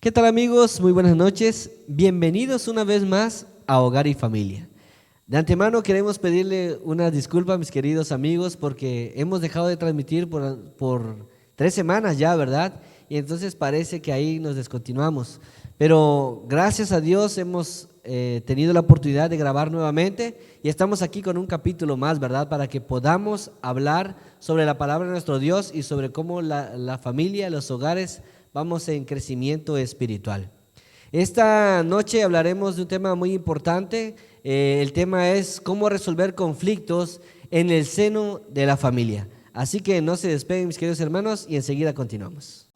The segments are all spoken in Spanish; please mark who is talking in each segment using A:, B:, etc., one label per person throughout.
A: ¿Qué tal, amigos? Muy buenas noches. Bienvenidos una vez más a Hogar y Familia. De antemano queremos pedirle una disculpa a mis queridos amigos porque hemos dejado de transmitir por 3 semanas ya, ¿verdad? Y entonces parece que ahí nos descontinuamos. Pero gracias a Dios hemos tenido la oportunidad de grabar nuevamente y estamos aquí con un capítulo más, ¿verdad? Para que podamos hablar sobre la palabra de nuestro Dios y sobre cómo la familia, los hogares, vamos en crecimiento espiritual. Esta noche hablaremos de un tema muy importante. El tema es cómo resolver conflictos en el seno de la familia. Así que no se despeguen, mis queridos hermanos, y enseguida continuamos.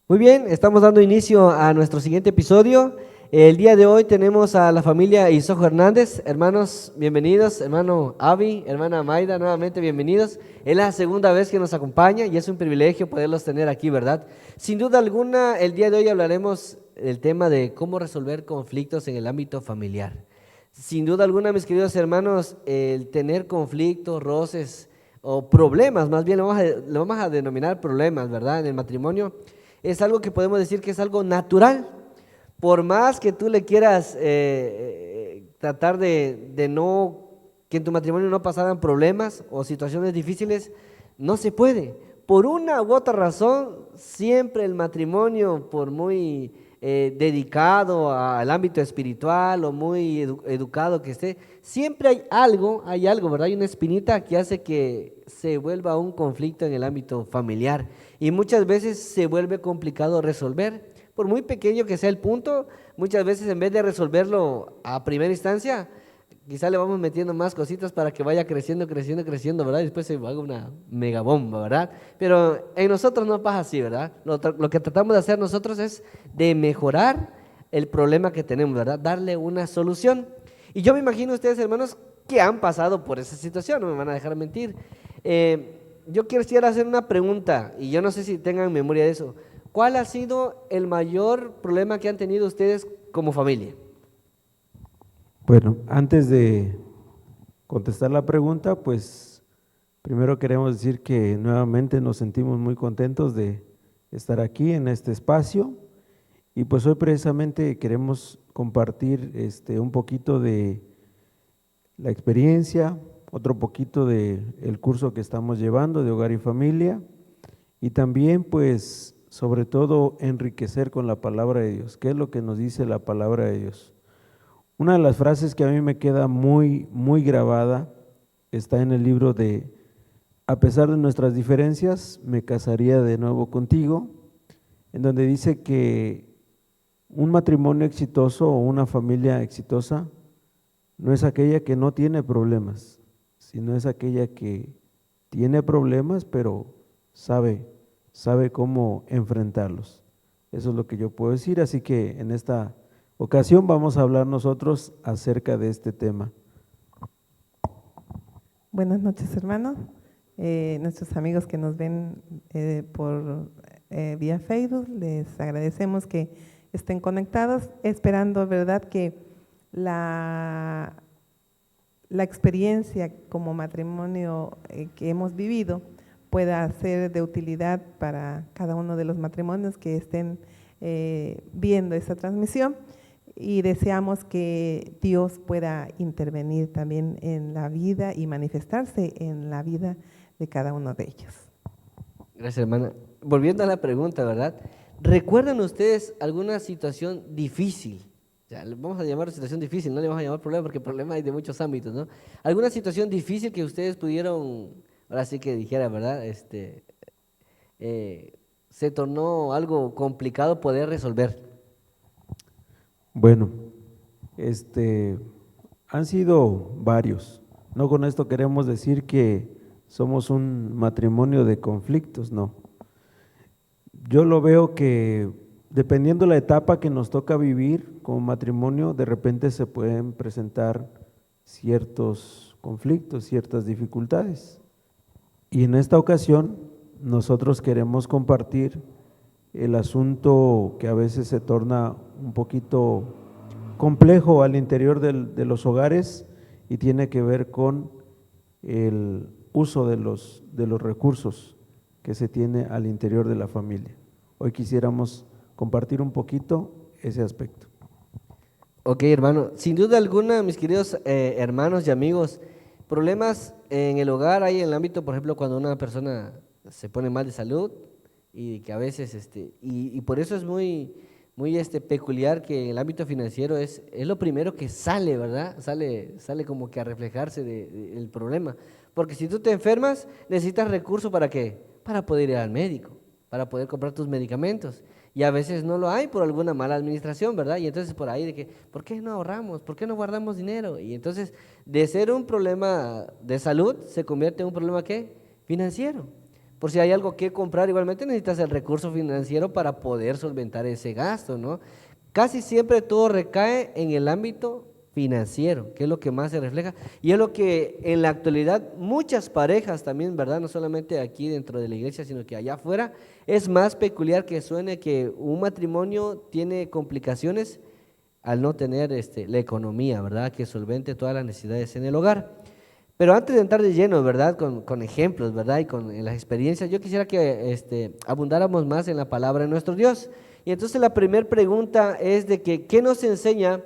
A: Muy bien, estamos dando inicio a nuestro siguiente episodio. El día de hoy tenemos a la familia Isojo Hernández. Hermanos, bienvenidos. Hermano Avi, hermana Maida, nuevamente bienvenidos. Es la segunda vez que nos acompaña y es un privilegio poderlos tener aquí, ¿verdad? Sin duda alguna, el día de hoy hablaremos del tema de cómo resolver conflictos en el ámbito familiar. Sin duda alguna, mis queridos hermanos, el tener conflictos, roces o problemas, más bien lo vamos a denominar problemas, ¿verdad? En el matrimonio es algo que podemos decir que es algo natural. Por más que tú le quieras tratar de no, que en tu matrimonio no pasaran problemas o situaciones difíciles, no se puede. Por una u otra razón, siempre el matrimonio, por muy dedicado al ámbito espiritual o muy educado que esté, siempre hay algo, ¿verdad? Hay una espinita que hace que se vuelva un conflicto en el ámbito familiar y muchas veces se vuelve complicado resolver. Por muy pequeño que sea el punto, muchas veces en vez de resolverlo a primera instancia, quizá le vamos metiendo más cositas para que vaya creciendo, ¿verdad? Y después se haga una mega bomba, ¿verdad? Pero en nosotros no pasa así, ¿verdad? Lo que tratamos de hacer nosotros es de mejorar el problema que tenemos, ¿verdad? Darle una solución. Y yo me imagino ustedes, hermanos, que han pasado por esa situación, no me van a dejar mentir. Yo quisiera hacer una pregunta, y yo no sé si tengan memoria de eso. ¿Cuál ha sido el mayor problema que han tenido ustedes como familia?
B: Bueno, antes de contestar la pregunta, pues primero queremos decir que nuevamente nos sentimos muy contentos de estar aquí en este espacio y pues hoy precisamente queremos compartir un poquito de la experiencia, otro poquito de el curso que estamos llevando de Hogar y Familia y también pues sobre todo enriquecer con la palabra de Dios. ¿Qué es lo que nos dice la palabra de Dios? Una de las frases que a mí me queda muy grabada está en el libro de A pesar de nuestras diferencias, me casaría de nuevo contigo, en donde dice que un matrimonio exitoso o una familia exitosa no es aquella que no tiene problemas, sino es aquella que tiene problemas, pero sabe cómo enfrentarlos. Eso es lo que yo puedo decir, así que en esta ocasión vamos a hablar nosotros acerca de este tema.
C: Buenas noches, hermanos. Nuestros amigos que nos ven por vía Facebook, les agradecemos que estén conectados, esperando, ¿verdad?, que la experiencia como matrimonio que hemos vivido pueda ser de utilidad para cada uno de los matrimonios que estén viendo esta transmisión. Y deseamos que Dios pueda intervenir también en la vida y manifestarse en la vida de cada uno de ellos.
A: Gracias, hermana. Volviendo a la pregunta, ¿verdad? ¿Recuerdan ustedes alguna situación difícil? O sea, vamos a llamar situación difícil, no le vamos a llamar problema porque problema hay de muchos ámbitos, ¿no? ¿Alguna situación difícil que ustedes pudieron, ahora sí que dijera, ¿verdad? Se tornó algo complicado poder resolver.
B: Bueno, han sido varios. No con esto queremos decir que somos un matrimonio de conflictos, no. Yo lo veo que dependiendo la etapa que nos toca vivir como matrimonio, de repente se pueden presentar ciertos conflictos, ciertas dificultades. Y en esta ocasión nosotros queremos compartir el asunto que a veces se torna un poquito complejo al interior de los hogares y tiene que ver con el uso de los recursos. que se tiene al interior de la familia. Hoy quisiéramos compartir un poquito ese aspecto.
A: Ok, hermano. Sin duda alguna, mis queridos hermanos y amigos, problemas en el hogar hay en el ámbito, por ejemplo, cuando una persona se pone mal de salud y que a veces, y por eso es muy peculiar que en el ámbito financiero es lo primero que sale, ¿verdad? Sale como que a reflejarse el problema. Porque si tú te enfermas, necesitas recursos ¿para qué? Para poder ir al médico, para poder comprar tus medicamentos. Y a veces no lo hay por alguna mala administración, ¿verdad? Y entonces por ahí de que, ¿por qué no ahorramos? ¿Por qué no guardamos dinero? Y entonces de ser un problema de salud se convierte en un problema ¿qué? Financiero. Por si hay algo que comprar, igualmente necesitas el recurso financiero para poder solventar ese gasto, ¿no? Casi siempre todo recae en el ámbito financiero, que es lo que más se refleja, y es lo que en la actualidad muchas parejas también, ¿verdad? No solamente aquí dentro de la iglesia, sino que allá afuera, es más peculiar que suene que un matrimonio tiene complicaciones al no tener la economía, ¿verdad? Que solvente todas las necesidades en el hogar. Pero antes de entrar de lleno, ¿verdad? Con ejemplos, ¿verdad? Y con las experiencias, yo quisiera que abundáramos más en la palabra de nuestro Dios. Y entonces la primera pregunta es de que, ¿qué nos enseña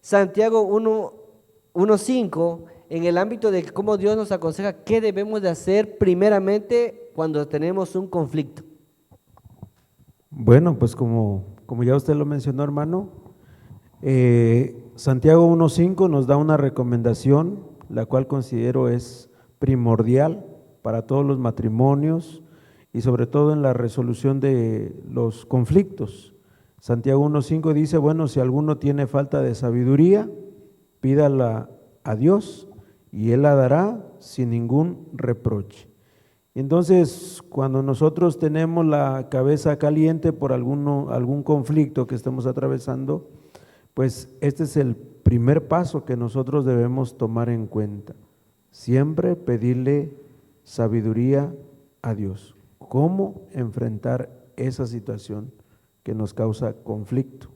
A: Santiago 1:5 en el ámbito de cómo Dios nos aconseja qué debemos de hacer primeramente cuando tenemos un conflicto?
B: Bueno, pues como ya usted lo mencionó, hermano, Santiago 1:5 nos da una recomendación, la cual considero es primordial para todos los matrimonios y sobre todo en la resolución de los conflictos. Santiago 1:5 dice, bueno, si alguno tiene falta de sabiduría, pídala a Dios y Él la dará sin ningún reproche. Entonces, cuando nosotros tenemos la cabeza caliente por algún conflicto que estemos atravesando, pues este es el primer paso que nosotros debemos tomar en cuenta. Siempre pedirle sabiduría a Dios. ¿Cómo enfrentar esa situación que nos causa conflicto?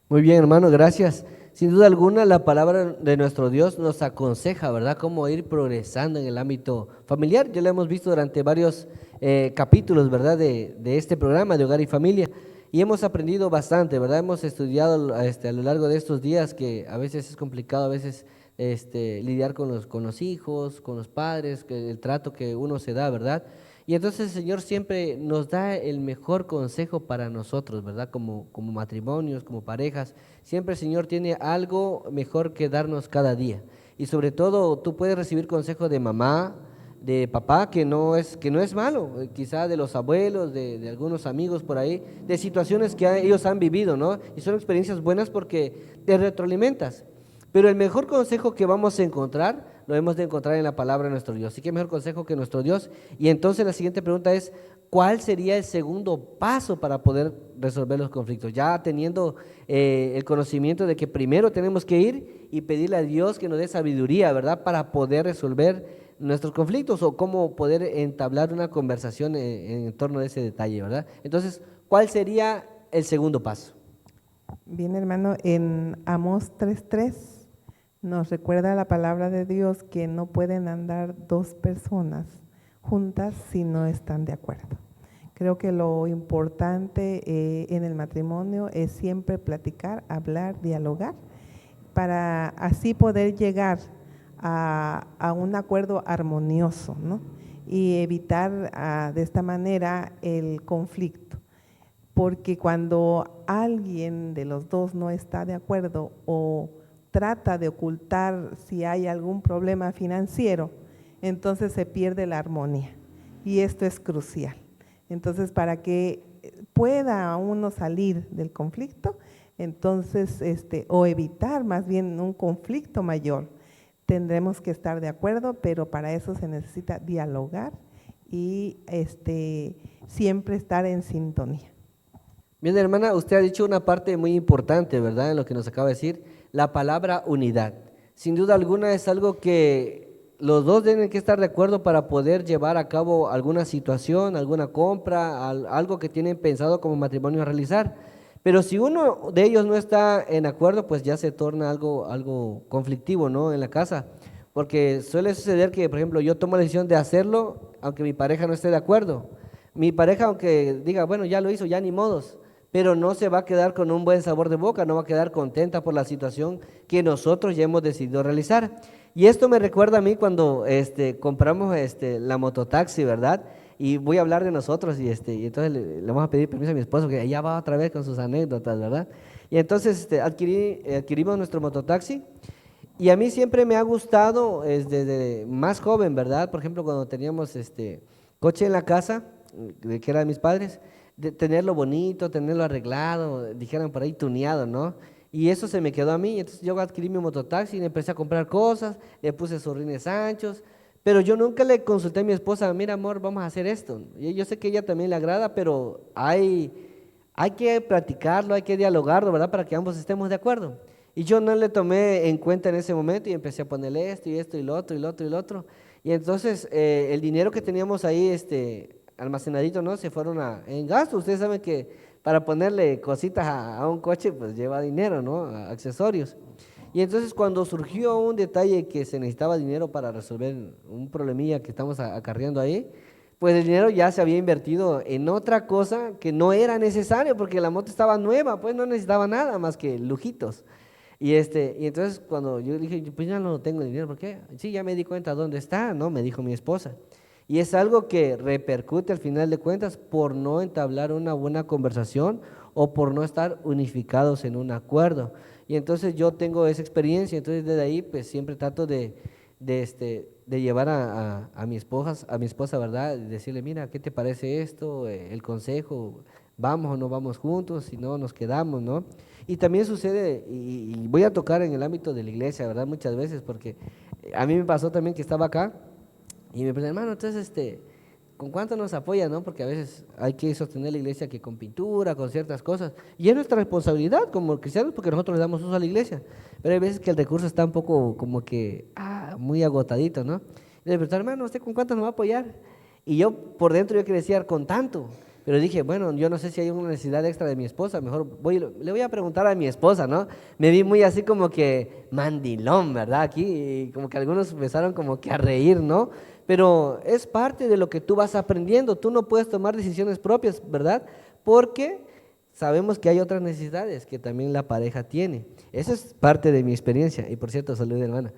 A: Muy bien, hermano, gracias. Sin duda alguna, la palabra de nuestro Dios nos aconseja, ¿verdad?, cómo ir progresando en el ámbito familiar. Ya lo hemos visto durante varios capítulos, ¿verdad?, de este programa de Hogar y Familia. Y hemos aprendido bastante, ¿verdad? Hemos estudiado a lo largo de estos días que a veces es complicado, a veces lidiar con los hijos, con los padres, el trato que uno se da, ¿verdad? Y entonces el Señor siempre nos da el mejor consejo para nosotros, ¿verdad? Como matrimonios, como parejas. Siempre el Señor tiene algo mejor que darnos cada día. Y sobre todo tú puedes recibir consejo de mamá, de papá, que no es malo, quizá de los abuelos, de algunos amigos por ahí, de situaciones que ellos han vivido, ¿no? Y son experiencias buenas porque te retroalimentas. Pero el mejor consejo que vamos a encontrar, lo hemos de encontrar en la palabra de nuestro Dios. Así que mejor consejo que nuestro Dios. Y entonces la siguiente pregunta es, ¿cuál sería el segundo paso para poder resolver los conflictos? Ya teniendo el conocimiento de que primero tenemos que ir y pedirle a Dios que nos dé sabiduría, ¿verdad? Para poder resolver nuestros conflictos o cómo poder entablar una conversación en torno a ese detalle, ¿verdad? Entonces, ¿cuál sería el segundo paso?
C: Bien, hermano, en Amós 3:3 nos recuerda la palabra de Dios que no pueden andar dos personas juntas si no están de acuerdo. Creo que lo importante en el matrimonio es siempre platicar, hablar, dialogar, para así poder llegar a un acuerdo armonioso, ¿no? Y evitar de esta manera el conflicto. Porque cuando alguien de los dos no está de acuerdo o trata de ocultar si hay algún problema financiero, entonces se pierde la armonía y esto es crucial. Entonces, para que pueda uno salir del conflicto, entonces o evitar más bien un conflicto mayor, tendremos que estar de acuerdo, pero para eso se necesita dialogar y siempre estar en sintonía.
A: Bien, hermana, usted ha dicho una parte muy importante, ¿verdad?, en lo que nos acaba de decir, la palabra unidad. Sin duda alguna es algo que los dos tienen que estar de acuerdo para poder llevar a cabo alguna situación, alguna compra, algo que tienen pensado como matrimonio a realizar. Pero si uno de ellos no está en acuerdo, pues ya se torna algo conflictivo, ¿no?, en la casa. Porque suele suceder que, por ejemplo, yo tomo la decisión de hacerlo, aunque mi pareja no esté de acuerdo. Mi pareja, aunque diga, bueno, ya lo hizo, ya ni modos, pero no se va a quedar con un buen sabor de boca, no va a quedar contenta por la situación que nosotros ya hemos decidido realizar. Y esto me recuerda a mí cuando compramos la mototaxi, ¿verdad? Y voy a hablar de nosotros y entonces le vamos a pedir permiso a mi esposo, que ya va otra vez con sus anécdotas, ¿verdad? Y entonces adquirimos nuestro mototaxi. Y a mí siempre me ha gustado desde más joven, ¿verdad? Por ejemplo, cuando teníamos coche en la casa, que era de mis padres, de tenerlo bonito, tenerlo arreglado, dijeran por ahí tuneado, ¿no? Y eso se me quedó a mí. Entonces yo adquirí mi mototaxi y empecé a comprar cosas, le puse sus rines anchos, pero yo nunca le consulté a mi esposa, mira amor, vamos a hacer esto. Y yo sé que a ella también le agrada, pero hay que practicarlo, hay que dialogarlo, ¿verdad? Para que ambos estemos de acuerdo. Y yo no le tomé en cuenta en ese momento y empecé a ponerle esto y esto y lo otro y lo otro y lo otro. Y entonces el dinero que teníamos ahí almacenadito, ¿no? Se fueron en gasto. Ustedes saben que para ponerle cositas a un coche, pues lleva dinero, ¿no? Accesorios. Y entonces cuando surgió un detalle que se necesitaba dinero para resolver un problemilla que estamos acarreando ahí, pues el dinero ya se había invertido en otra cosa que no era necesario porque la moto estaba nueva, pues no necesitaba nada más que lujitos. Y entonces cuando yo dije, pues ya no tengo dinero, ¿por qué? Sí, ya me di cuenta dónde está, ¿no? Me dijo mi esposa. Y es algo que repercute al final de cuentas por no entablar una buena conversación o por no estar unificados en un acuerdo. Y entonces yo tengo esa experiencia, entonces desde ahí pues siempre trato de llevar a mi esposa, ¿verdad? Decirle, mira, ¿qué te parece esto? El consejo, vamos o no vamos juntos, si no nos quedamos, ¿no? Y también sucede, y voy a tocar en el ámbito de la iglesia, ¿verdad? Muchas veces, porque a mí me pasó también que estaba acá y me preguntan, hermano, entonces, ¿con cuánto nos apoya, no? Porque a veces hay que sostener la iglesia que con pintura, con ciertas cosas. Y es nuestra responsabilidad como cristianos porque nosotros le damos uso a la iglesia. Pero hay veces que el recurso está un poco como que, muy agotadito, ¿no? Y le preguntan, hermano, ¿usted con cuánto nos va a apoyar? Y yo por dentro yo quería decir, con tanto. Pero dije, bueno, yo no sé si hay una necesidad extra de mi esposa, mejor le voy a preguntar a mi esposa, ¿no? Me vi muy así como que mandilón, ¿verdad? Aquí, y como que algunos empezaron como que a reír, ¿no? Pero es parte de lo que tú vas aprendiendo, tú no puedes tomar decisiones propias, ¿verdad? Porque sabemos que hay otras necesidades que también la pareja tiene. Eso es parte de mi experiencia, y por cierto, salud hermana.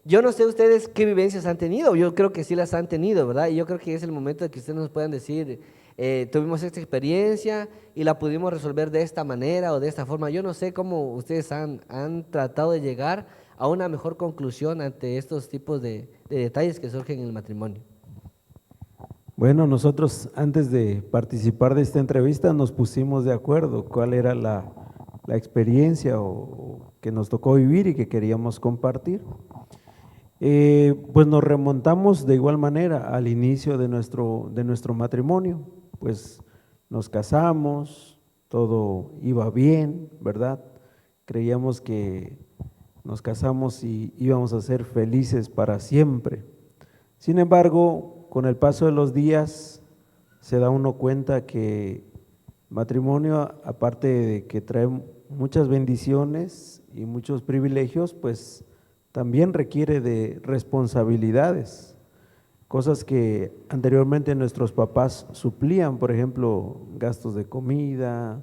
A: Yo no sé ustedes qué vivencias han tenido, yo creo que sí las han tenido, ¿verdad? Y yo creo que es el momento de que ustedes nos puedan decir, tuvimos esta experiencia y la pudimos resolver de esta manera o de esta forma. Yo no sé cómo ustedes han tratado de llegar a una mejor conclusión ante estos tipos de detalles que surgen en el matrimonio.
B: Bueno, nosotros antes de participar de esta entrevista nos pusimos de acuerdo cuál era la experiencia o que nos tocó vivir y que queríamos compartir. Pues nos remontamos de igual manera al inicio de nuestro matrimonio, pues nos casamos, todo iba bien, ¿verdad? Creíamos que nos casamos y íbamos a ser felices para siempre. Sin embargo, con el paso de los días se da uno cuenta que matrimonio, aparte de que trae muchas bendiciones y muchos privilegios, pues también requiere de responsabilidades, cosas que anteriormente nuestros papás suplían, por ejemplo, gastos de comida,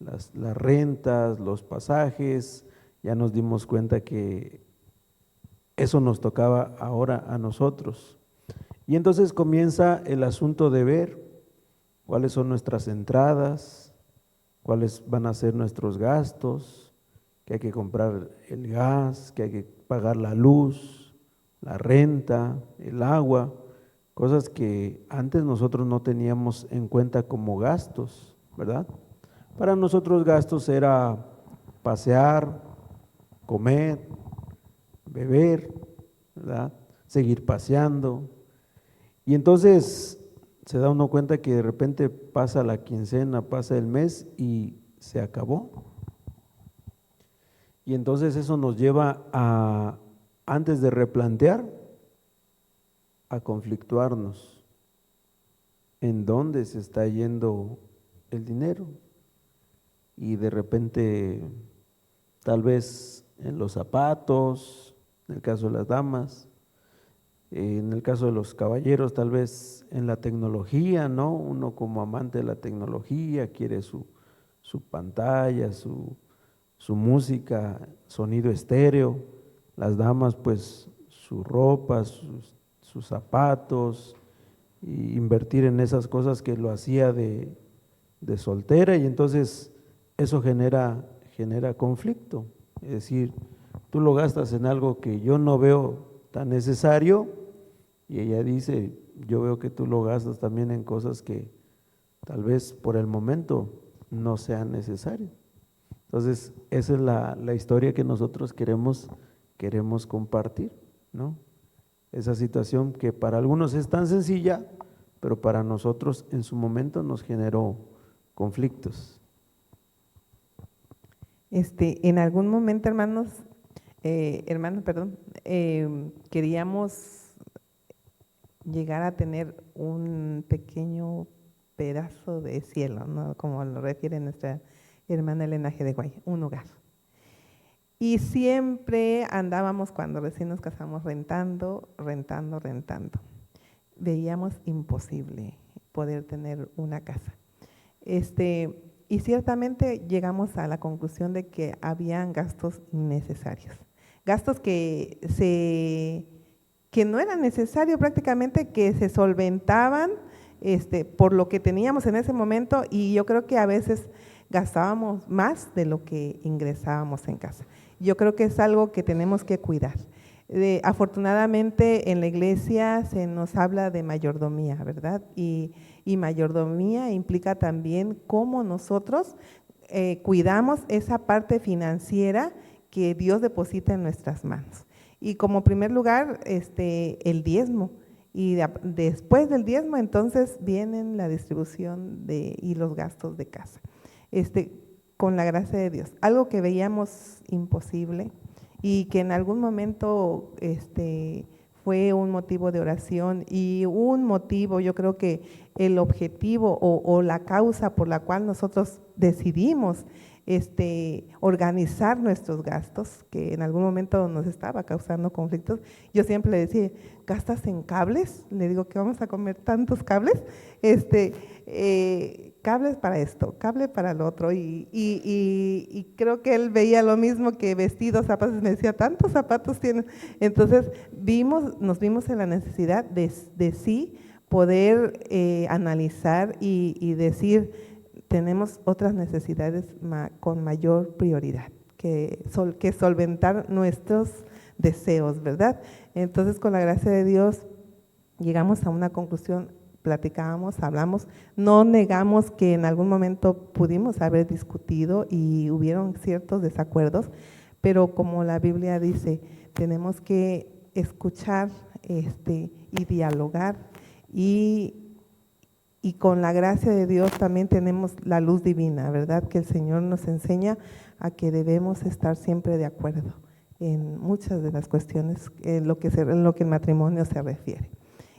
B: las rentas, los pasajes. Ya nos dimos cuenta que eso nos tocaba ahora a nosotros. Y entonces comienza el asunto de ver cuáles son nuestras entradas, cuáles van a ser nuestros gastos, que hay que comprar el gas, que hay que pagar la luz, la renta, el agua, cosas que antes nosotros no teníamos en cuenta como gastos, ¿verdad? Para nosotros gastos era pasear, comer, beber, ¿verdad? Seguir paseando. Y entonces se da uno cuenta que de repente pasa la quincena, pasa el mes y se acabó. Y entonces eso nos lleva a, antes de replantear, a conflictuarnos. ¿En dónde se está yendo el dinero? Y de repente, tal vez en los zapatos, en el caso de las damas, en el caso de los caballeros tal vez en la tecnología, ¿no? Uno como amante de la tecnología quiere su pantalla, su música, sonido estéreo, las damas pues su ropa, sus zapatos, y invertir en esas cosas que lo hacía de soltera, y entonces eso genera conflicto. Es decir, tú lo gastas en algo que yo no veo tan necesario, y ella dice, yo veo que tú lo gastas también en cosas que tal vez por el momento no sean necesarias. Entonces, esa es la historia que nosotros queremos compartir, ¿no? Esa situación que para algunos es tan sencilla, pero para nosotros en su momento nos generó conflictos.
C: En algún momento, hermanos, queríamos llegar a tener un pequeño pedazo de cielo, ¿no? Como lo refiere nuestra hermana Elena G. de Guay, un hogar. Y siempre andábamos, cuando recién nos casamos, rentando. Veíamos imposible poder tener una casa. Y ciertamente llegamos a la conclusión de que habían gastos innecesarios, gastos que no eran necesarios prácticamente, que se solventaban por lo que teníamos en ese momento, y yo creo que a veces gastábamos más de lo que ingresábamos en casa. Yo creo que es algo que tenemos que cuidar. Afortunadamente en la iglesia se nos habla de mayordomía, ¿verdad? Y mayordomía implica también cómo nosotros cuidamos esa parte financiera que Dios deposita en nuestras manos. Y como primer lugar, el diezmo. Y después del diezmo, entonces vienen la distribución y los gastos de casa. Con la gracia de Dios. Algo que veíamos imposible y que en algún momento fue un motivo de oración y un motivo, yo creo que el objetivo o la causa por la cual nosotros decidimos organizar nuestros gastos, que en algún momento nos estaba causando conflictos. Yo siempre le decía, ¿gastas en cables? Le digo que vamos a comer tantos cables, cables para esto, cable para lo otro, y creo que él veía lo mismo, que vestidos, zapatos, me decía, tantos zapatos tienes. Entonces nos vimos en la necesidad de sí poder analizar y decir, tenemos otras necesidades con mayor prioridad, que solventar nuestros deseos, ¿verdad? Entonces, con la gracia de Dios, llegamos a una conclusión, platicábamos, hablamos, no negamos que en algún momento pudimos haber discutido y hubieron ciertos desacuerdos, pero como la Biblia dice, tenemos que escuchar y dialogar, y con la gracia de Dios también tenemos la luz divina, ¿verdad? Que el Señor nos enseña a que debemos estar siempre de acuerdo en muchas de las cuestiones en lo que el matrimonio se refiere.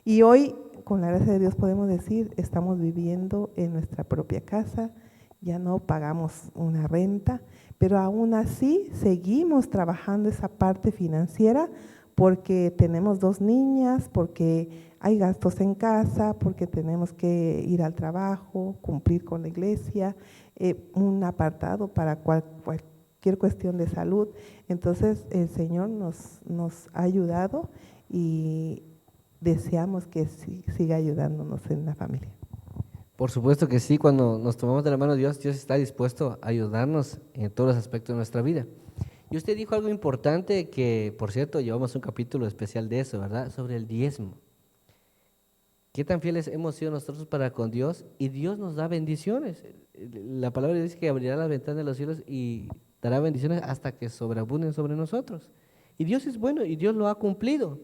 C: Y hoy, con la gracia de Dios, podemos decir, estamos viviendo en nuestra propia casa, ya no pagamos una renta, pero aún así seguimos trabajando esa parte financiera, porque tenemos 2 niñas, porque hay gastos en casa, porque tenemos que ir al trabajo, cumplir con la iglesia, un apartado para cualquier cuestión de salud. Entonces el Señor nos ha ayudado y deseamos que siga ayudándonos en la familia.
A: Por supuesto que sí, cuando nos tomamos de la mano de Dios, Dios está dispuesto a ayudarnos en todos los aspectos de nuestra vida. Y usted dijo algo importante que, por cierto, llevamos un capítulo especial de eso, ¿verdad? Sobre el diezmo. ¿Qué tan fieles hemos sido nosotros para con Dios? Y Dios nos da bendiciones. La palabra dice que abrirá las ventanas de los cielos y dará bendiciones hasta que sobreabunden sobre nosotros. Y Dios es bueno y Dios lo ha cumplido.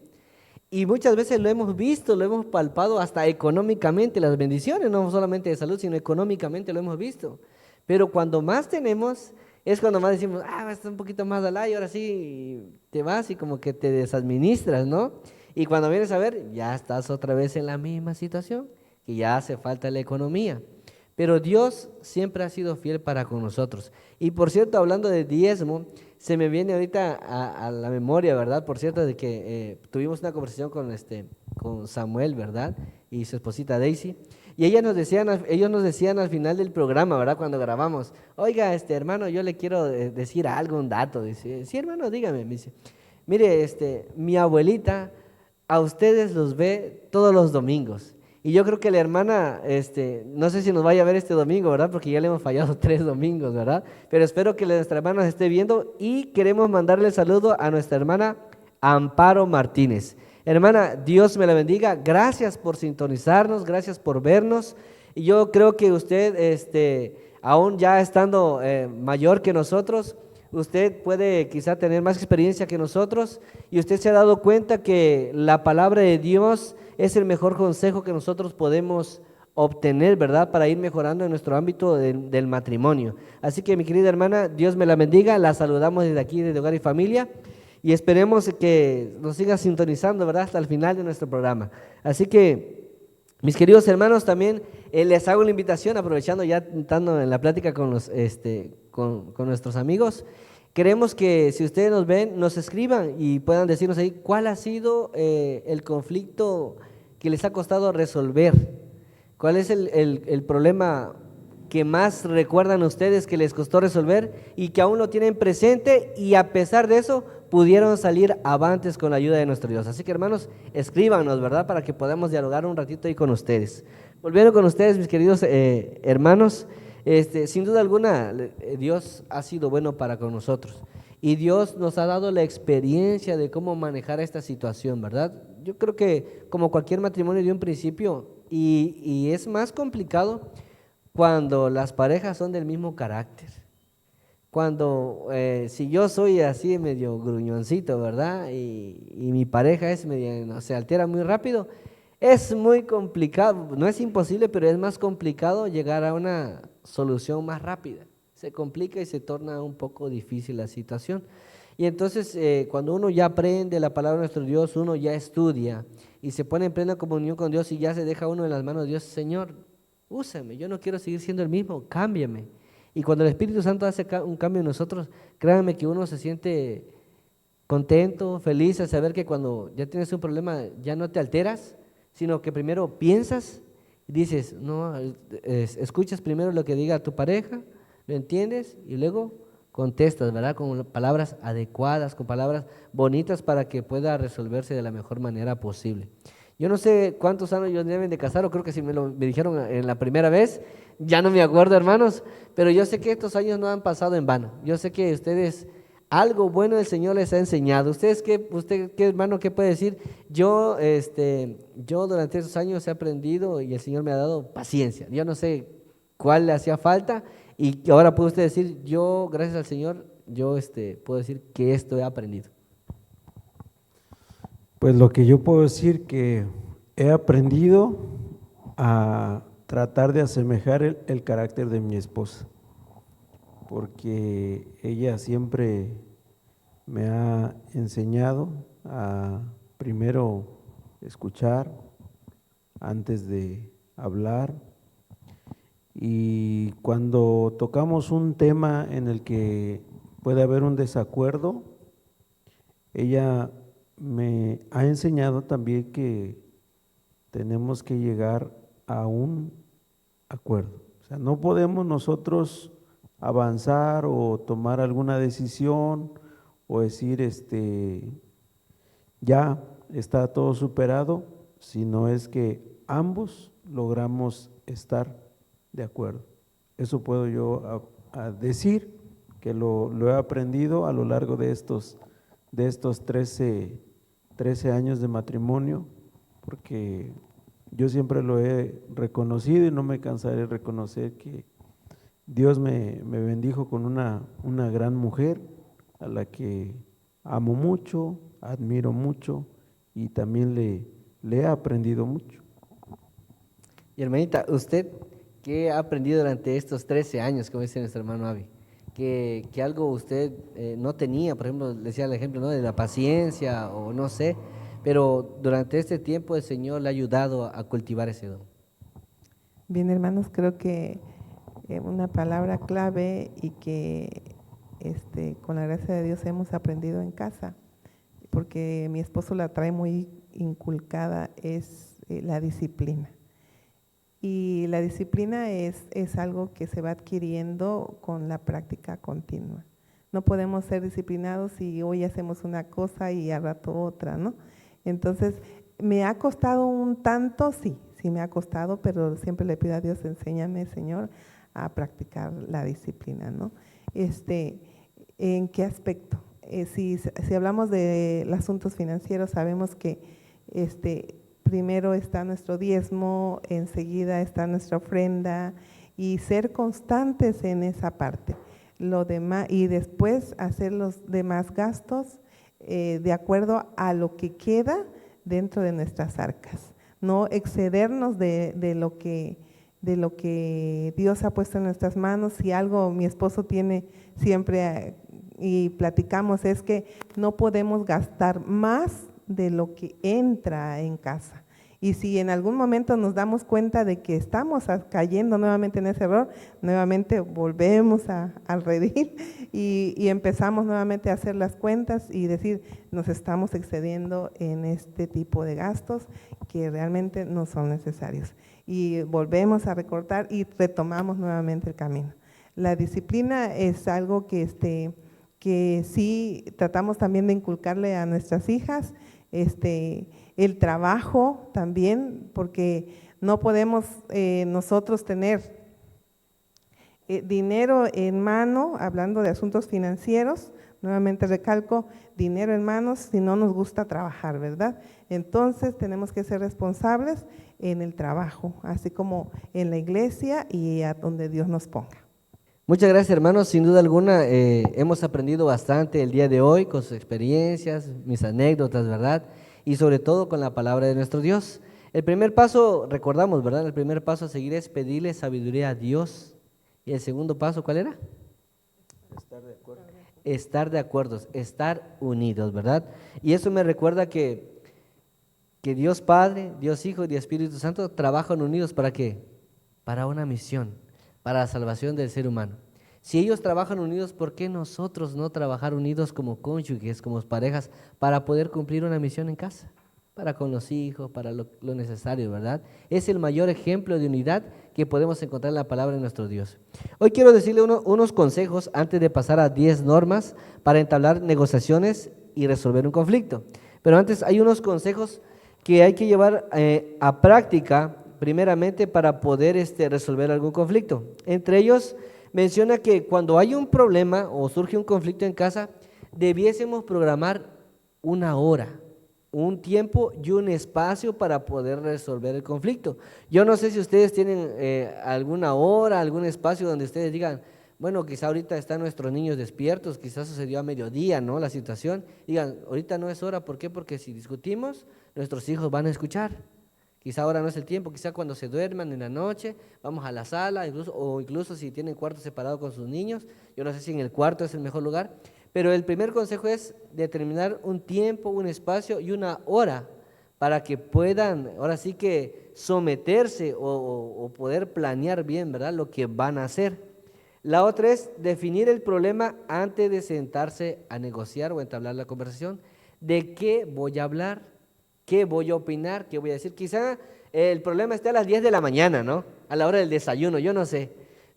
A: Y muchas veces lo hemos visto, lo hemos palpado hasta económicamente, las bendiciones, no solamente de salud, sino económicamente lo hemos visto. Pero cuando más tenemos, es cuando más decimos, vas un poquito más al y ahora sí te vas y como que te desadministras, ¿no? Y cuando vienes a ver, ya estás otra vez en la misma situación, que ya hace falta la economía. pero Dios siempre ha sido fiel para con nosotros. Y por cierto, hablando de diezmo, se me viene ahorita a la memoria, ¿verdad? Por cierto, de que tuvimos una conversación con Samuel, ¿verdad? Y su esposita Daisy. Y ellos nos decían al final del programa, ¿verdad? Cuando grabamos, oiga, hermano, yo le quiero decir algo, un dato. Dice, sí, hermano, dígame. Me dice, mire, mi abuelita a ustedes los ve todos los domingos. Y yo creo que la hermana, no sé si nos vaya a ver este domingo, ¿verdad? Porque ya le hemos fallado 3 domingos, ¿verdad? Pero espero que nuestra hermana nos esté viendo y queremos mandarle el saludo a nuestra hermana Amparo Martínez. Hermana, Dios me la bendiga. Gracias por sintonizarnos, gracias por vernos. Y yo creo que usted, aún ya estando mayor que nosotros, usted puede quizá tener más experiencia que nosotros y usted se ha dado cuenta que la palabra de Dios es el mejor consejo que nosotros podemos obtener, ¿verdad? Para ir mejorando en nuestro ámbito del matrimonio. Así que mi querida hermana, Dios me la bendiga, la saludamos desde aquí, desde Hogar y Familia, y esperemos que nos siga sintonizando, ¿verdad? Hasta el final de nuestro programa. Así que, mis queridos hermanos, también les hago la invitación, aprovechando ya estando en la plática con nuestros amigos. Queremos que si ustedes nos ven, nos escriban y puedan decirnos ahí cuál ha sido el conflicto que les ha costado resolver, cuál es el problema que más recuerdan ustedes que les costó resolver y que aún lo tienen presente y a pesar de eso pudieron salir avantes con la ayuda de nuestro Dios. Así que hermanos, escríbanos, ¿verdad? Para que podamos dialogar un ratito ahí con ustedes. Volviendo con ustedes, mis queridos hermanos, sin duda alguna, Dios ha sido bueno para con nosotros y Dios nos ha dado la experiencia de cómo manejar esta situación, ¿verdad? Yo creo que como cualquier matrimonio de un principio y es más complicado cuando las parejas son del mismo carácter. Cuando, si yo soy así medio gruñoncito, ¿verdad? Y mi pareja es medio, se altera muy rápido, es muy complicado, no es imposible, pero es más complicado llegar a una solución más rápida. Se complica y se torna un poco difícil la situación. Y entonces cuando uno ya aprende la palabra de nuestro Dios, uno ya estudia y se pone en plena comunión con Dios y ya se deja uno en las manos de Dios, Señor, úsame, yo no quiero seguir siendo el mismo, cámbiame. Y cuando el Espíritu Santo hace un cambio en nosotros, créanme que uno se siente contento, feliz al saber que cuando ya tienes un problema ya no te alteras, sino que primero piensas y dices, no, escuchas primero lo que diga tu pareja, lo entiendes y luego contestas, ¿verdad? Con palabras adecuadas, con palabras bonitas para que pueda resolverse de la mejor manera posible. Yo no sé cuántos años ellos deben de casar, o creo que si me dijeron en la primera vez, ya no me acuerdo, hermanos, pero yo sé que estos años no han pasado en vano. Yo sé que ustedes, algo bueno el Señor les ha enseñado. ¿Usted qué hermano, qué puede decir? Yo durante esos años he aprendido y el Señor me ha dado paciencia. Yo no sé cuál le hacía falta y ahora puede usted decir, yo, gracias al Señor, yo puedo decir que esto he aprendido.
B: Pues lo que yo puedo decir que he aprendido a tratar de asemejar el carácter de mi esposa, porque ella siempre me ha enseñado a primero escuchar antes de hablar, y cuando tocamos un tema en el que puede haber un desacuerdo, ella me ha enseñado también que tenemos que llegar a un acuerdo. O sea, no podemos nosotros avanzar o tomar alguna decisión o decir, ya está todo superado, sino es que ambos logramos estar de acuerdo. Eso puedo yo a decir que lo he aprendido a lo largo de estos 13 años de matrimonio, porque yo siempre lo he reconocido y no me cansaré de reconocer que Dios me bendijo con una gran mujer a la que amo mucho, admiro mucho y también le he aprendido mucho.
A: Y hermanita, ¿usted qué ha aprendido durante estos 13 años, como dice nuestro hermano Avi? Que algo usted no tenía, por ejemplo, le decía el ejemplo, ¿no?, de la paciencia o no sé, pero durante este tiempo el Señor le ha ayudado a cultivar ese don.
C: Bien, hermanos, creo que una palabra clave y que con la gracia de Dios hemos aprendido en casa, porque mi esposo la trae muy inculcada, es la disciplina. Y la disciplina es algo que se va adquiriendo con la práctica continua. No podemos ser disciplinados si hoy hacemos una cosa y al rato otra, ¿no? Entonces, ¿me ha costado un tanto? Sí me ha costado, pero siempre le pido a Dios, enséñame, Señor, a practicar la disciplina, ¿no? ¿En qué aspecto? Si hablamos de los asuntos financieros, sabemos que primero está nuestro diezmo, enseguida está nuestra ofrenda, y ser constantes en esa parte. Lo demás, y después hacer los demás gastos de acuerdo a lo que queda dentro de nuestras arcas. No excedernos de lo que Dios ha puesto en nuestras manos. Si algo mi esposo tiene siempre y platicamos es que no podemos gastar más de lo que entra en casa. Y si en algún momento nos damos cuenta de que estamos cayendo nuevamente en ese error, nuevamente volvemos al redil y empezamos nuevamente a hacer las cuentas y decir, nos estamos excediendo en este tipo de gastos que realmente no son necesarios. Y volvemos a recortar y retomamos nuevamente el camino. La disciplina es algo que sí tratamos también de inculcarle a nuestras hijas, el trabajo también, porque no podemos nosotros tener dinero en mano, hablando de asuntos financieros, nuevamente recalco, dinero en manos si no nos gusta trabajar, ¿verdad? Entonces tenemos que ser responsables en el trabajo, así como en la iglesia y a donde Dios nos ponga.
A: Muchas gracias, hermanos. Sin duda alguna hemos aprendido bastante el día de hoy con sus experiencias, mis anécdotas, ¿verdad? Y sobre todo con la palabra de nuestro Dios. El primer paso, recordamos, ¿verdad? El primer paso a seguir es pedirle sabiduría a Dios. Y el segundo paso, ¿cuál era? Estar de acuerdo. Estar de acuerdo, estar unidos, ¿verdad? Y eso me recuerda que Dios Padre, Dios Hijo y Dios Espíritu Santo trabajan unidos, ¿para qué? Para una misión, para la salvación del ser humano. Si ellos trabajan unidos, ¿por qué nosotros no trabajar unidos como cónyuges, como parejas, para poder cumplir una misión en casa? Para con los hijos, para lo necesario, ¿verdad? Es el mayor ejemplo de unidad que podemos encontrar en la palabra de nuestro Dios. Hoy quiero decirle unos consejos antes de pasar a 10 normas para entablar negociaciones y resolver un conflicto. Pero antes hay unos consejos que hay que llevar a práctica primeramente para poder resolver algún conflicto. Entre ellos menciona que cuando hay un problema o surge un conflicto en casa, debiésemos programar una hora, un tiempo y un espacio para poder resolver el conflicto. Yo no sé si ustedes tienen alguna hora, algún espacio donde ustedes digan, bueno, quizá ahorita están nuestros niños despiertos, quizás sucedió a mediodía, ¿no? La situación, digan, ahorita no es hora, ¿por qué? Porque si discutimos, nuestros hijos van a escuchar. Quizá ahora no es el tiempo, quizá cuando se duerman en la noche, vamos a la sala, incluso si tienen cuarto separado con sus niños, yo no sé si en el cuarto es el mejor lugar, pero el primer consejo es determinar un tiempo, un espacio y una hora para que puedan, ahora sí que someterse o poder planear bien, ¿verdad?, lo que van a hacer. La otra es definir el problema antes de sentarse a negociar o entablar la conversación. ¿De qué voy a hablar? ¿Qué voy a opinar? ¿Qué voy a decir? Quizá el problema esté a las 10 de la mañana, ¿no? A la hora del desayuno, yo no sé.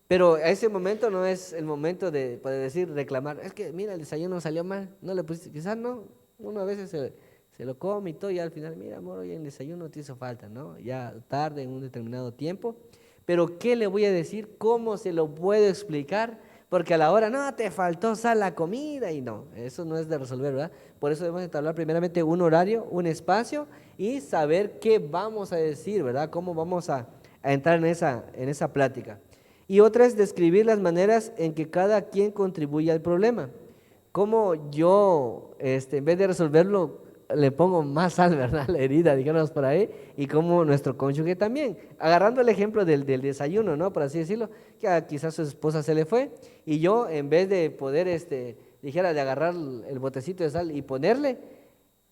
A: Pero a ese momento no es el momento de poder decir, reclamar. Es que, mira, el desayuno salió mal, no le pusiste. Quizás no, uno a veces se lo come y todo, y al final, mira, amor, hoy el desayuno te hizo falta, ¿no? Ya tarde, en un determinado tiempo. Pero, ¿qué le voy a decir? ¿Cómo se lo puedo explicar? Porque a la hora, no, te faltó sal la comida, y no, eso no es de resolver, ¿verdad? Por eso debemos establecer primeramente un horario, un espacio y saber qué vamos a decir, ¿verdad? Cómo vamos a entrar en esa plática. Y otra es describir las maneras en que cada quien contribuye al problema. Cómo yo, en vez de resolverlo, le pongo más sal, ¿verdad?, la herida, digamos por ahí, y como nuestro cónyuge también, agarrando el ejemplo del desayuno, ¿no?, por así decirlo, que quizás su esposa se le fue, y yo en vez de poder, dijera, de agarrar el botecito de sal y ponerle,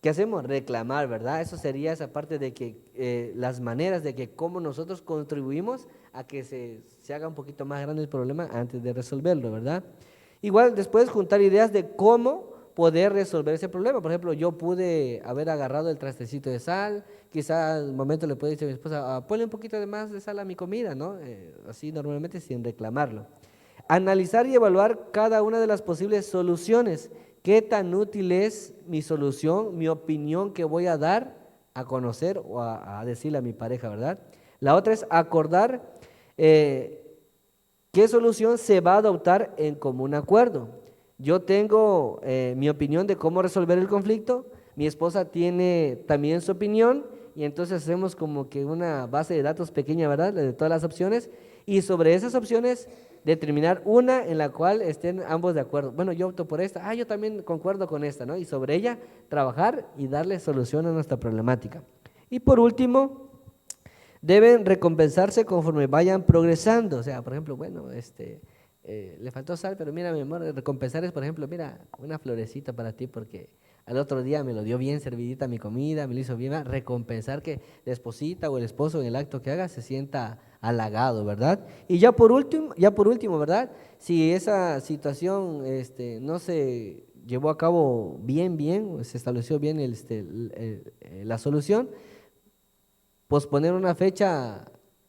A: ¿qué hacemos? Reclamar, ¿verdad? Eso sería esa parte de que las maneras de que cómo nosotros contribuimos a que se haga un poquito más grande el problema antes de resolverlo, ¿verdad? Igual después juntar ideas de cómo poder resolver ese problema. Por ejemplo, yo pude haber agarrado el trastecito de sal, quizá al momento le puedo decir a mi esposa, ponle un poquito de más de sal a mi comida, ¿no? Así normalmente sin reclamarlo. Analizar y evaluar cada una de las posibles soluciones. ¿Qué tan útil es mi solución, mi opinión que voy a dar a conocer o a decirle a mi pareja, ¿verdad? La otra es acordar qué solución se va a adoptar en común acuerdo. Yo tengo mi opinión de cómo resolver el conflicto, mi esposa tiene también su opinión y entonces hacemos como que una base de datos pequeña, ¿verdad? De todas las opciones y sobre esas opciones determinar una en la cual estén ambos de acuerdo. Bueno, yo opto por esta, yo también concuerdo con esta, ¿no? Y sobre ella trabajar y darle solución a nuestra problemática. Y por último, deben recompensarse conforme vayan progresando. O sea, por ejemplo, bueno, le faltó sal, pero mira, mi amor, recompensar es, por ejemplo, mira, una florecita para ti porque al otro día me lo dio bien servidita mi comida, me lo hizo bien, recompensar que la esposita o el esposo en el acto que haga se sienta halagado, ¿verdad? Y ya por último, ¿verdad? Si esa situación no se llevó a cabo bien, se estableció bien la solución, posponer una fecha,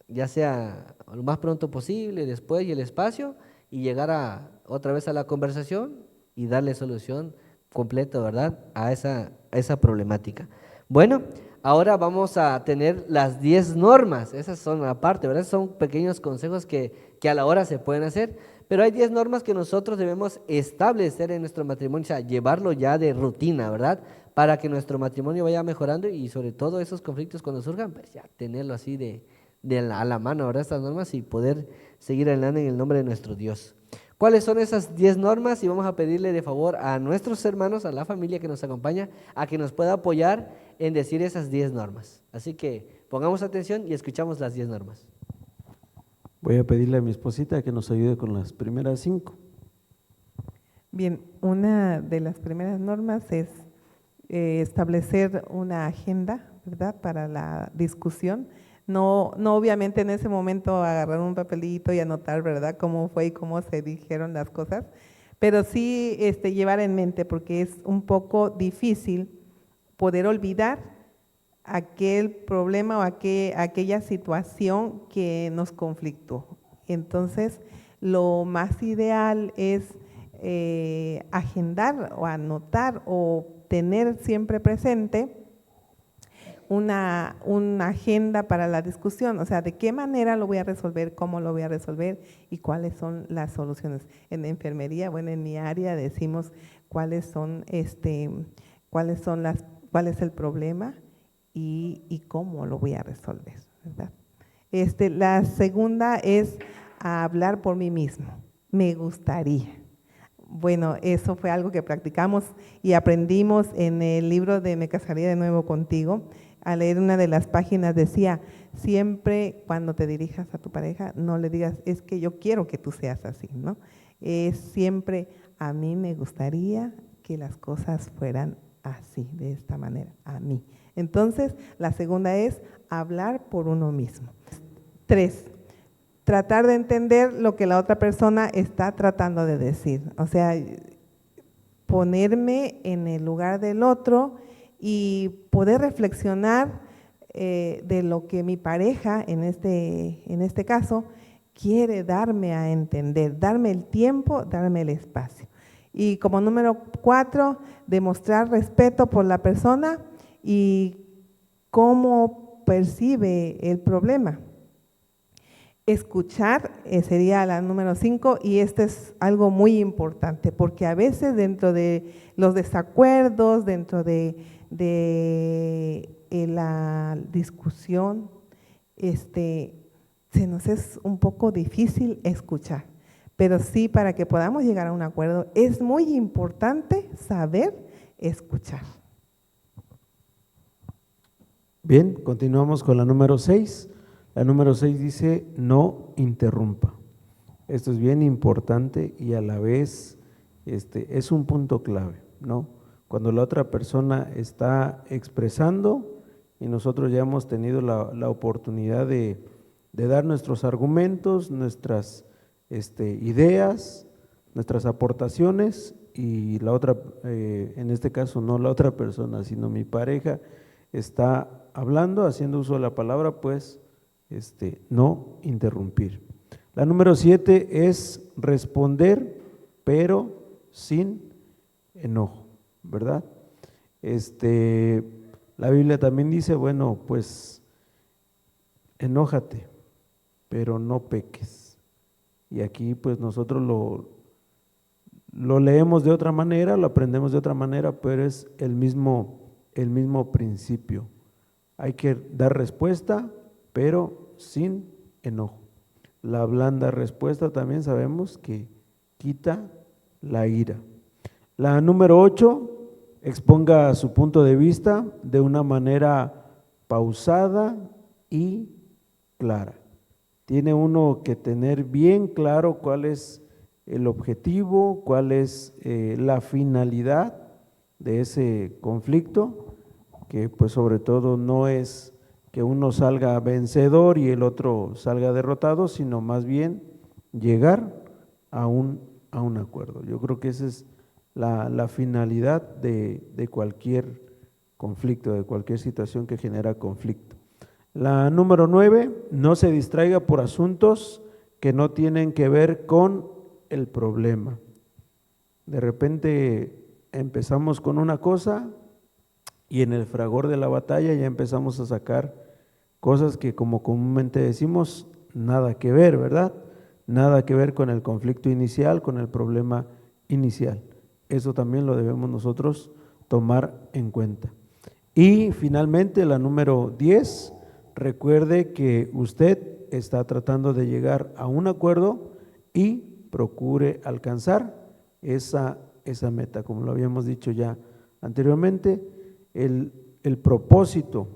A: ya sea lo más pronto posible, después y el espacio, y llegar otra vez a la conversación y darle solución completa, ¿verdad? A esa problemática. Bueno, ahora vamos a tener las 10 normas, esas son aparte, ¿verdad? Son pequeños consejos que a la hora se pueden hacer, pero hay 10 normas que nosotros debemos establecer en nuestro matrimonio, o sea, llevarlo ya de rutina, ¿verdad? Para que nuestro matrimonio vaya mejorando y sobre todo esos conflictos cuando surjan, pues ya tenerlo así a la mano, ¿verdad? Estas normas y poder seguir adelante en el nombre de nuestro Dios. ¿Cuáles son esas 10 normas? Y vamos a pedirle de favor a nuestros hermanos, a la familia que nos acompaña, a que nos pueda apoyar en decir esas 10 normas. Así que pongamos atención y escuchamos las 10 normas.
B: Voy a pedirle a mi esposita que nos ayude con las primeras 5.
C: Bien, una de las primeras normas es establecer una agenda, ¿verdad?, para la discusión. No obviamente en ese momento agarrar un papelito y anotar, ¿verdad?, cómo fue y cómo se dijeron las cosas, pero sí llevar en mente, porque es un poco difícil poder olvidar aquel problema o aquella situación que nos conflictó. Entonces, lo más ideal es agendar o anotar o tener siempre presente una agenda para la discusión, o sea, de qué manera lo voy a resolver, cómo lo voy a resolver y cuáles son las soluciones. En enfermería, bueno, en mi área decimos cuál es el problema y cómo lo voy a resolver, ¿verdad? La segunda es hablar por mí mismo. Me gustaría. Bueno, eso fue algo que practicamos y aprendimos en el libro de Me casaría de nuevo contigo. Al leer una de las páginas decía, siempre cuando te dirijas a tu pareja, no le digas, es que yo quiero que tú seas así, ¿no? Es siempre, a mí me gustaría que las cosas fueran así, de esta manera, a mí. Entonces, la segunda es hablar por uno mismo. 3, tratar de entender lo que la otra persona está tratando de decir. O sea, ponerme en el lugar del otro y poder reflexionar de lo que mi pareja, en este caso, quiere darme a entender, darme el tiempo, darme el espacio. Y como número 4, demostrar respeto por la persona y cómo percibe el problema. Escuchar sería la número 5 y este es algo muy importante porque a veces dentro de los desacuerdos, dentro de la discusión, se nos es un poco difícil escuchar, pero sí, para que podamos llegar a un acuerdo es muy importante saber escuchar.
B: Bien, continuamos con la número 6. La número 6 dice, no interrumpa. Esto es bien importante y a la vez es un punto clave, ¿no? cuando la otra persona está expresando y nosotros ya hemos tenido la oportunidad de dar nuestros argumentos, nuestras ideas, nuestras aportaciones, y la otra, en este caso no la otra persona, sino mi pareja, está hablando, haciendo uso de la palabra, pues no interrumpir. La número 7 es responder, pero sin enojo, ¿verdad? La Biblia también dice, bueno, pues enójate, pero no peques. Y aquí pues nosotros lo leemos de otra manera, lo aprendemos de otra manera, pero es el mismo principio. Hay que dar respuesta, pero sin enojo. La blanda respuesta también sabemos que quita la ira. La número 8, exponga su punto de vista de una manera pausada y clara. Tiene uno que tener bien claro cuál es el objetivo, cuál es la finalidad de ese conflicto, que pues sobre todo no es que uno salga vencedor y el otro salga derrotado, sino más bien llegar a un acuerdo. Yo creo que esa es la finalidad de cualquier conflicto, de cualquier situación que genera conflicto. La número 9, no se distraiga por asuntos que no tienen que ver con el problema. De repente empezamos con una cosa y en el fragor de la batalla ya empezamos a sacar cosas que, como comúnmente decimos, nada que ver, ¿verdad? Nada que ver con el conflicto inicial, con el problema inicial. Eso también lo debemos nosotros tomar en cuenta. Y finalmente la número 10, recuerde que usted está tratando de llegar a un acuerdo y procure alcanzar esa meta. Como lo habíamos dicho ya anteriormente, el propósito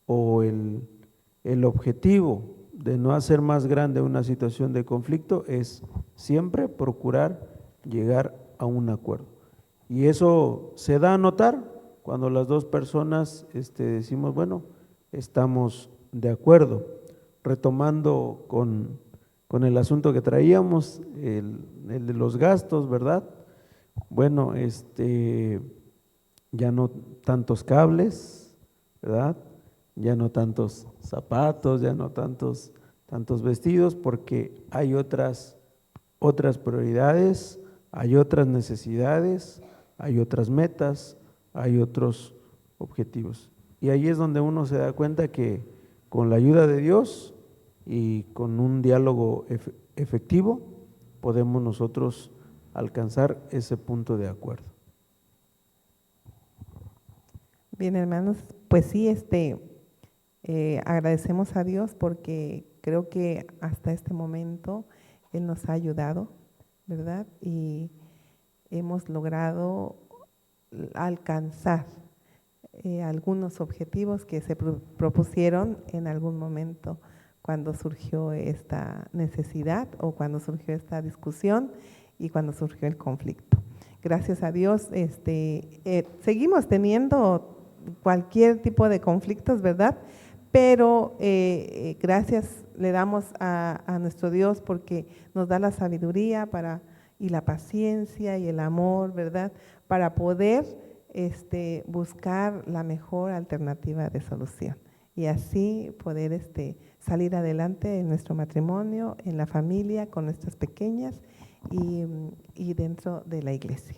B: o el objetivo de no hacer más grande una situación de conflicto es siempre procurar llegar a un acuerdo. Y eso se da a notar cuando las dos personas decimos, bueno, estamos de acuerdo. Retomando con el asunto que traíamos, el de los gastos, ¿verdad? Bueno, ya no tantos cables, ¿verdad? Ya no tantos zapatos, ya no tantos vestidos, porque hay otras prioridades, hay otras necesidades, hay otras metas, hay otros objetivos. Y ahí es donde uno se da cuenta que con la ayuda de Dios y con un diálogo efectivo podemos nosotros alcanzar ese punto de acuerdo.
C: Bien, hermanos, pues sí, agradecemos a Dios porque creo que hasta este momento Él nos ha ayudado, ¿verdad? Y hemos logrado alcanzar algunos objetivos que se propusieron en algún momento cuando surgió esta necesidad o cuando surgió esta discusión y cuando surgió el conflicto. Gracias a Dios, seguimos teniendo cualquier tipo de conflictos, ¿verdad? Pero gracias le damos a nuestro Dios porque nos da la sabiduría y la paciencia y el amor, ¿verdad? Para poder buscar la mejor alternativa de solución y así poder salir adelante en nuestro matrimonio, en la familia, con nuestras pequeñas y dentro de la iglesia.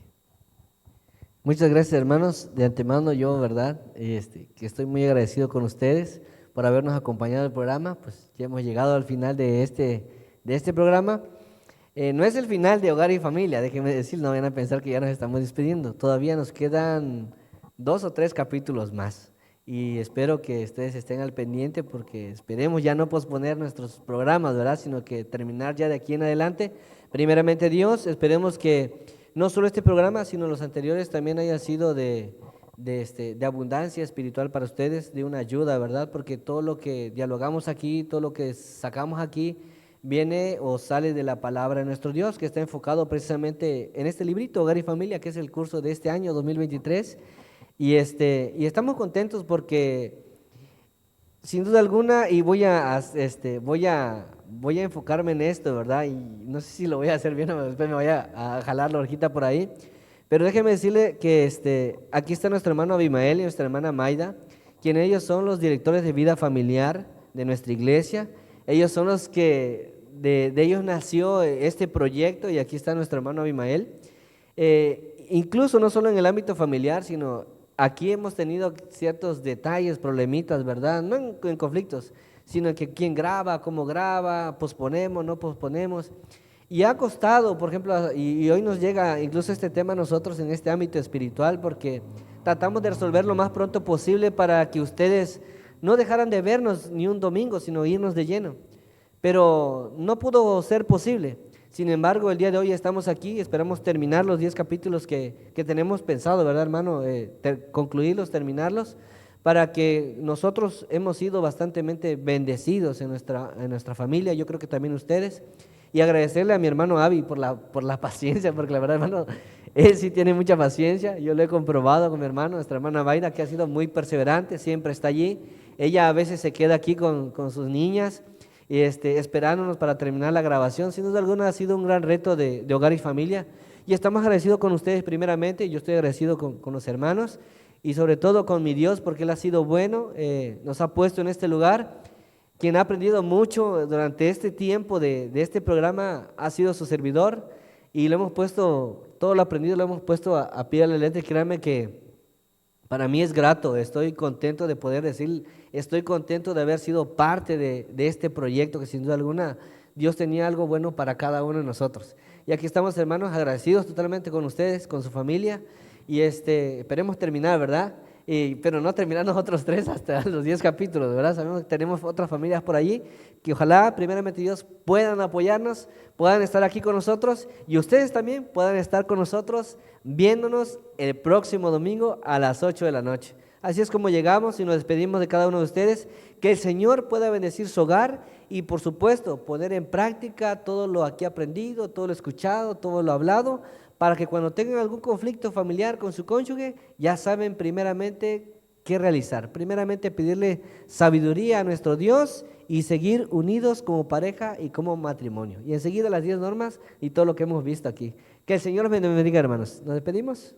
A: Muchas gracias, hermanos. De antemano yo, ¿verdad? Que estoy muy agradecido con ustedes por habernos acompañado en el programa. Pues ya hemos llegado al final de este programa. No es el final de Hogar y Familia, déjenme decir, no vayan a pensar que ya nos estamos despidiendo. Todavía nos quedan 2 o 3 capítulos más y espero que ustedes estén al pendiente porque esperemos ya no posponer nuestros programas, ¿verdad? Sino que terminar ya de aquí en adelante. Primeramente Dios, esperemos que no solo este programa, sino los anteriores también hayan sido de abundancia espiritual para ustedes, de una ayuda, ¿verdad? Porque todo lo que dialogamos aquí, todo lo que sacamos aquí, viene o sale de la palabra de nuestro Dios, que está enfocado precisamente en este librito, Hogar y Familia, que es el curso de este año 2023. Y estamos contentos porque, sin duda alguna, y voy a enfocarme en esto, ¿verdad? Y no sé si lo voy a hacer bien o después me voy a jalar la horquita por ahí. Pero déjeme decirle que aquí está nuestro hermano Abimael y nuestra hermana Maida, quienes ellos son los directores de vida familiar de nuestra iglesia. Ellos son los que, de ellos nació este proyecto, y aquí está nuestro hermano Abimael. Incluso no solo en el ámbito familiar, sino aquí hemos tenido ciertos detalles, problemitas, ¿verdad? No en conflictos, sino en que quién graba, cómo graba, posponemos, no posponemos. Y ha costado, por ejemplo, y hoy nos llega incluso este tema a nosotros en este ámbito espiritual, porque tratamos de resolver lo más pronto posible para que ustedes no dejaran de vernos ni un domingo, sino irnos de lleno. Pero no pudo ser posible. Sin embargo, el día de hoy estamos aquí, esperamos terminar los 10 capítulos que tenemos pensado, ¿verdad, hermano? Concluirlos, terminarlos, para que nosotros hemos sido bastante bendecidos en nuestra familia, yo creo que también ustedes. Y agradecerle a mi hermano Avi por la paciencia, porque la verdad, hermano, él sí tiene mucha paciencia. Yo lo he comprobado con mi hermano, nuestra hermana Maida, que ha sido muy perseverante, siempre está allí. Ella a veces se queda aquí con sus niñas y esperándonos para terminar la grabación. Sin duda alguna ha sido un gran reto de Hogar y Familia. Y estamos agradecidos con ustedes primeramente. Yo estoy agradecido con los hermanos y sobre todo con mi Dios, porque Él ha sido bueno, nos ha puesto en este lugar. Quien ha aprendido mucho durante este tiempo de este programa ha sido su servidor, y lo hemos puesto, todo lo aprendido lo hemos puesto a pie de la letra. Créanme que para mí es grato, estoy contento de poder decir, estoy contento de haber sido parte de este proyecto, que sin duda alguna Dios tenía algo bueno para cada uno de nosotros. Y aquí estamos, hermanos, agradecidos totalmente con ustedes, con su familia, y esperemos terminar, ¿verdad? Pero no terminar nosotros 3 hasta los 10 capítulos, ¿verdad? Sabemos que tenemos otras familias por allí que ojalá, primeramente Dios, puedan apoyarnos, puedan estar aquí con nosotros, y ustedes también puedan estar con nosotros viéndonos el próximo domingo a las 8 de la noche. Así es como llegamos y nos despedimos de cada uno de ustedes. Que el Señor pueda bendecir su hogar y, por supuesto, poner en práctica todo lo aquí aprendido, todo lo escuchado, todo lo hablado, para que cuando tengan algún conflicto familiar con su cónyuge, ya saben primeramente qué realizar. Primeramente pedirle sabiduría a nuestro Dios y seguir unidos como pareja y como matrimonio. Y enseguida las 10 normas y todo lo que hemos visto aquí. Que el Señor me bendiga, hermanos. ¿Nos despedimos?